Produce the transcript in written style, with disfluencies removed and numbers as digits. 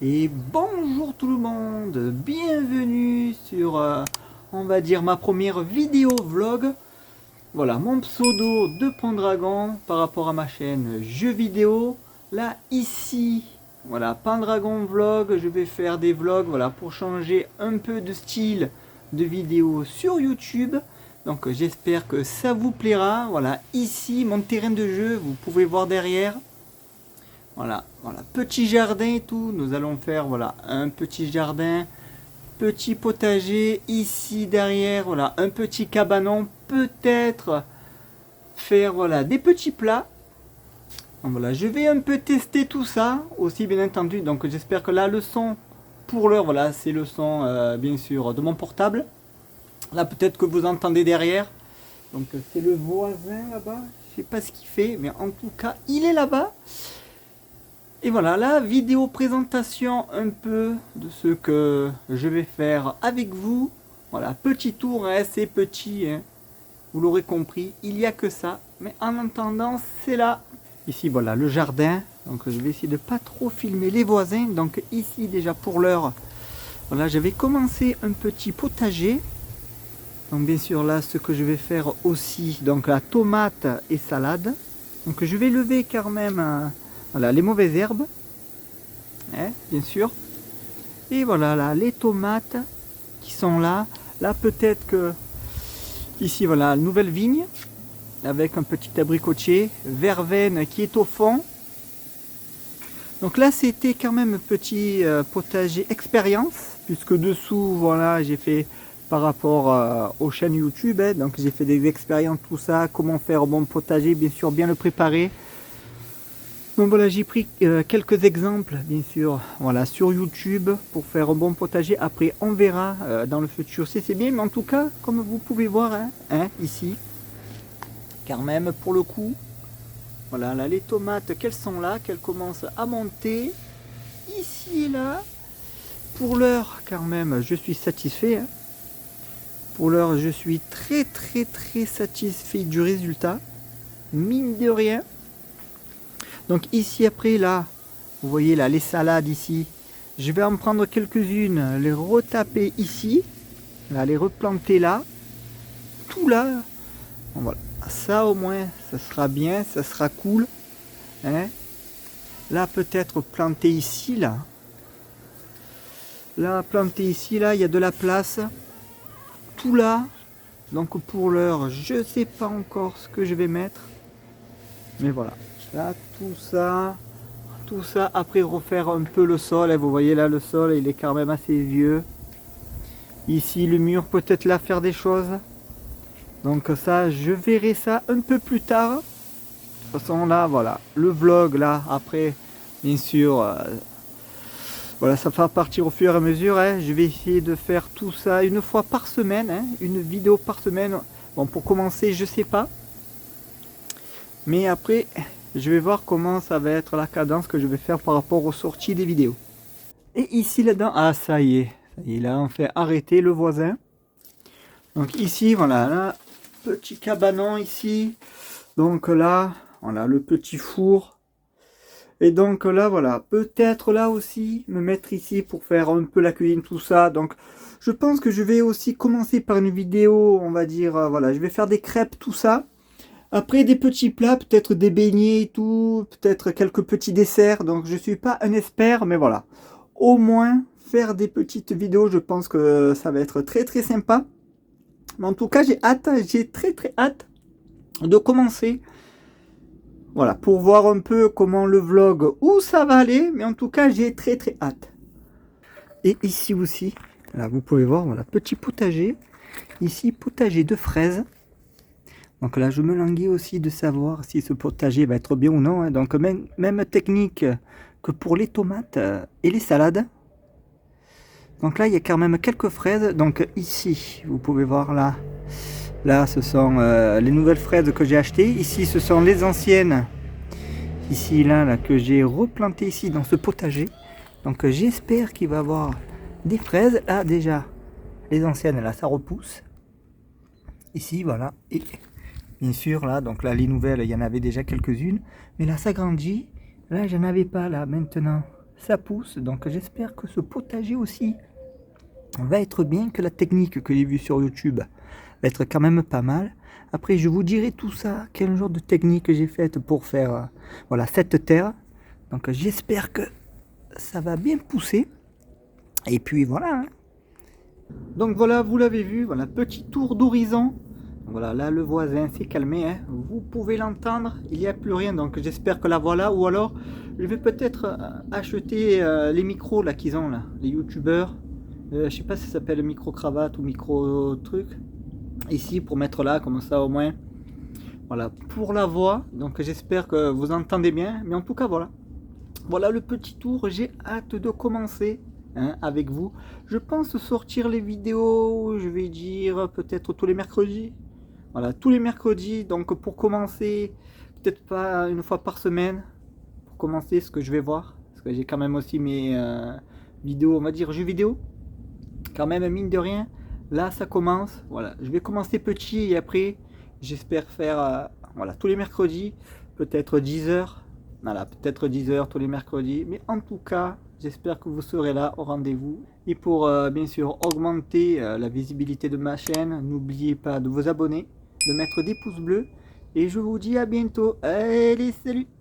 Et bonjour tout le monde, bienvenue sur, on va dire, ma première vidéo vlog. Voilà, mon pseudo de Pendragon par rapport à ma chaîne jeux vidéo. Là, ici, voilà, Pendragon Vlog, je vais faire des vlogs, voilà, pour changer un peu de style de vidéo sur YouTube. Donc j'espère que ça vous plaira. Voilà, ici, mon terrain de jeu, vous pouvez voir derrière. Voilà, voilà, petit jardin et tout. Nous allons faire, voilà, un petit jardin, petit potager ici derrière, voilà, un petit cabanon, peut-être faire, voilà, des petits plats. Donc voilà, je vais un peu tester tout ça aussi, bien entendu. Donc j'espère que la leçon pour l'heure, voilà, c'est le son bien sûr de mon portable. Là, peut-être que vous entendez derrière. Donc c'est le voisin là-bas. Je sais pas ce qu'il fait, mais en tout cas, il est là-bas. Et voilà, la vidéo présentation un peu de ce que je vais faire avec vous. Voilà, petit tour, hein, c'est petit, hein. Vous l'aurez compris, il n'y a que ça. Mais en attendant, c'est là. Ici, voilà, le jardin. Donc je vais essayer de pas trop filmer les voisins. Donc ici, déjà pour l'heure, voilà, j'avais commencé un petit potager. Donc bien sûr, là, ce que je vais faire aussi, donc la tomate et salade. Donc je vais lever quand même... voilà, les mauvaises herbes, hein, bien sûr. Et voilà, là, les tomates qui sont là. Là, peut-être que ici, voilà, nouvelle vigne avec un petit abricotier, verveine qui est au fond. Donc là, c'était quand même un petit potager expérience, puisque dessous, voilà, j'ai fait par rapport aux chaînes YouTube, hein, donc j'ai fait des expériences, tout ça, comment faire un bon potager, bien sûr, bien le préparer. Donc voilà, j'ai pris quelques exemples, bien sûr, voilà, sur YouTube pour faire un bon potager. Après, on verra dans le futur si c'est bien. Mais en tout cas, comme vous pouvez voir, ici, quand même, pour le coup, voilà, là, les tomates, qu'elles sont là, qu'elles commencent à monter. Ici et là, pour l'heure, quand même, je suis satisfait. Hein. Pour l'heure, je suis très satisfait du résultat. Mine de rien. Donc ici après là, vous voyez là les salades ici, je vais en prendre quelques-unes, les retaper ici, là, les replanter là, tout là. Bon, voilà, ça au moins, ça sera bien, ça sera cool. Hein. Là peut-être planter ici là. Là planter ici là, il y a de la place. Tout là. Donc pour l'heure, je sais pas encore ce que je vais mettre. Mais voilà. Là tout ça. Tout ça, après refaire un peu le sol, et vous voyez là le sol il est quand même assez vieux. Ici le mur, peut-être là faire des choses. Donc ça, je verrai ça un peu plus tard. De toute façon là, voilà, le vlog là, après, bien sûr, voilà, ça va partir au fur et à mesure. Hein. Je vais essayer de faire tout ça une fois par semaine, hein, une vidéo par semaine. Bon, pour commencer, je sais pas. Mais après, je vais voir comment ça va être la cadence que je vais faire par rapport aux sorties des vidéos. Et ici là-dedans, ah ça y est, là on fait arrêter le voisin. Donc ici, voilà, là, petit cabanon ici. Donc là, on a le petit four. Et donc là, voilà, peut-être là aussi, me mettre ici pour faire un peu la cuisine, tout ça. Donc je pense que je vais aussi commencer par une vidéo, on va dire, voilà, je vais faire des crêpes, tout ça. Après des petits plats, peut-être des beignets et tout, peut-être quelques petits desserts. Donc je suis pas un expert, mais voilà. Au moins faire des petites vidéos, je pense que ça va être très sympa. Mais en tout cas, j'ai hâte, j'ai très hâte de commencer. Voilà, pour voir un peu comment le vlog, où ça va aller. Mais en tout cas, j'ai très hâte. Et ici aussi, là vous pouvez voir, voilà, petit potager. Ici, potager de fraises. Donc là, je me languis aussi de savoir si ce potager va être bien ou non. Hein. Donc même technique que pour les tomates et les salades. Donc là, il y a quand même quelques fraises. Donc ici, vous pouvez voir là. Là, ce sont les nouvelles fraises que j'ai achetées. Ici, ce sont les anciennes. Ici, là que j'ai replantées ici dans ce potager. Donc j'espère qu'il va y avoir des fraises. Là, déjà, les anciennes, là, ça repousse. Ici, voilà. Et bien sûr, là, donc là, les nouvelles, il y en avait déjà quelques-unes. Mais là, ça grandit. Là, j'en avais pas, là, maintenant. ça pousse. Donc j'espère que ce potager aussi va être bien, que la technique que j'ai vue sur YouTube va être quand même pas mal. Après je vous dirai tout ça, quel genre de technique j'ai faite pour faire voilà, cette terre. Donc j'espère que ça va bien pousser. Et puis voilà. Donc voilà, vous l'avez vu, voilà, petit tour d'horizon. Voilà, là le voisin s'est calmé, hein. Vous pouvez l'entendre, il n'y a plus rien, donc j'espère que la voilà. Ou alors, je vais peut-être acheter les micros là qu'ils ont là, les youtubeurs. Je sais pas si ça s'appelle micro cravate ou micro truc. Ici pour mettre là, comme ça au moins. Voilà, pour la voix. Donc j'espère que vous entendez bien. Mais en tout cas, voilà. Voilà le petit tour, j'ai hâte de commencer hein, avec vous. Je pense sortir les vidéos, je vais dire peut-être tous les mercredis. Voilà, tous les mercredis, donc pour commencer, peut-être pas une fois par semaine, pour commencer ce que je vais voir. Parce que j'ai quand même aussi mes vidéos, on va dire jeux vidéo. Quand même, mine de rien, là ça commence. Voilà, je vais commencer petit et après, j'espère faire voilà, tous les mercredis, peut-être 10 heures. Voilà, peut-être 10 heures tous les mercredis. Mais en tout cas, j'espère que vous serez là au rendez-vous. Et pour bien sûr augmenter la visibilité de ma chaîne, n'oubliez pas de vous abonner, de mettre des pouces bleus. Et je vous dis à bientôt. Allez, salut!